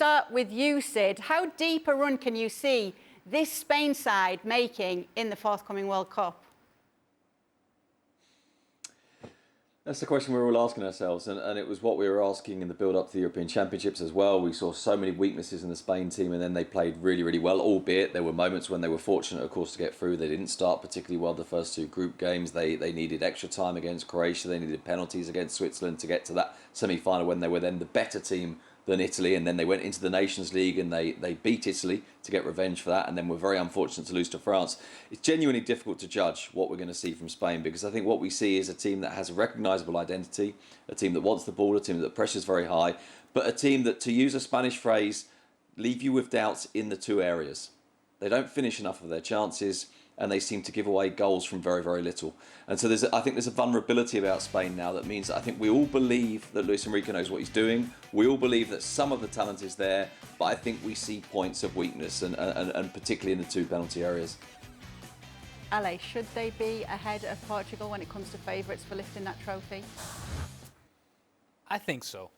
start with you, Sid. How deep a run can you see this Spain side making in the forthcoming World Cup? That's the question we're all asking ourselves, and it was what we were asking in the build-up to the European Championships as well. We saw so many weaknesses in the Spain team, and then they played really, really well, albeit there were moments when they were fortunate, of course, to get through. They didn't start particularly well the first two group games. They needed extra time against Croatia. They needed penalties against Switzerland to get to that semi-final when they were then the better team than Italy, and then they went into the Nations League and they beat Italy to get revenge for that, and then were very unfortunate to lose to France. It's genuinely difficult to judge what we're going to see from Spain, because I think what we see is a team that has a recognisable identity, a team that wants the ball, a team that pressures very high, but a team that, to use a Spanish phrase, leave you with doubts in the two areas. They don't finish enough of their chances, and they seem to give away goals from very, very little. And so I think there's a vulnerability about Spain now that means that I think we all believe that Luis Enrique knows what he's doing. We all believe that some of the talent is there, but I think we see points of weakness, and particularly in the two penalty areas. Ale, should they be ahead of Portugal when it comes to favourites for lifting that trophy? I think so.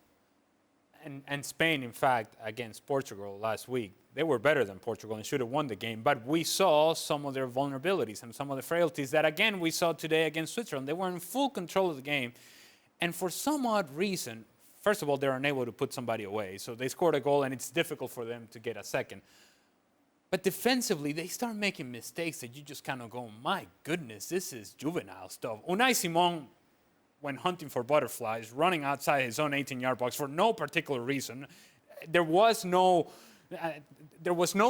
And Spain, in fact, against Portugal last week, they were better than Portugal and should have won the game. But we saw some of their vulnerabilities and some of the frailties that, again, we saw today against Switzerland. They were in full control of the game. And for some odd reason, first of all, they're unable to put somebody away. So they scored a goal, and it's difficult for them to get a second. But defensively, they start making mistakes that you just kind of go, my goodness, this is juvenile stuff. Unai Simon went hunting for butterflies, running outside his own 18-yard box for no particular reason. There was no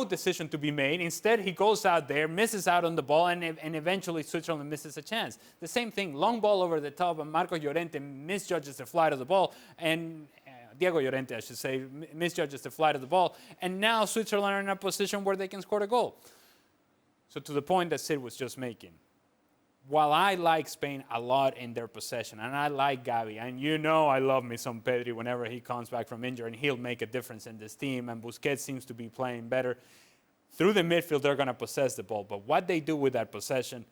decision to be made. Instead, he goes out there, misses out on the ball, and eventually Switzerland misses a chance. The same thing, long ball over the top, and Marco Llorente misjudges the flight of the ball, and Diego Llorente, I should say, misjudges the flight of the ball, and now Switzerland are in a position where they can score a goal. So to the point that Sid was just making, while I like Spain a lot in their possession, and I like Gavi, and you know I love me some Pedri whenever he comes back from injury, and he'll make a difference in this team, and Busquets seems to be playing better. Through the midfield, they're going to possess the ball, but what they do with that possession,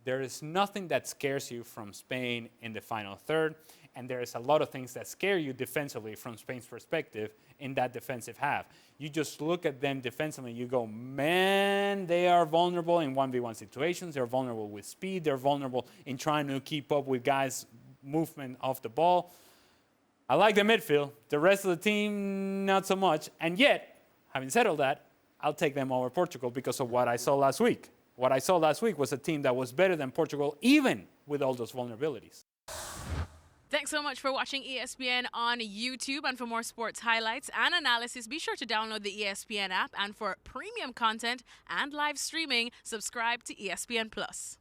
there is nothing that scares you from Spain in the final third, and there is a lot of things that scare you defensively from Spain's perspective in that defensive half. You just look at them defensively, you go, man, they are vulnerable in 1v1 situations, they're vulnerable with speed, they're vulnerable in trying to keep up with guys' movement off the ball. I like the midfield, the rest of the team, not so much, and yet, having said all that, I'll take them over Portugal because of what I saw last week. What I saw last week was a team that was better than Portugal, even with all those vulnerabilities. Thanks so much for watching ESPN on YouTube. And for more sports highlights and analysis, be sure to download the ESPN app. And for premium content and live streaming, subscribe to ESPN Plus.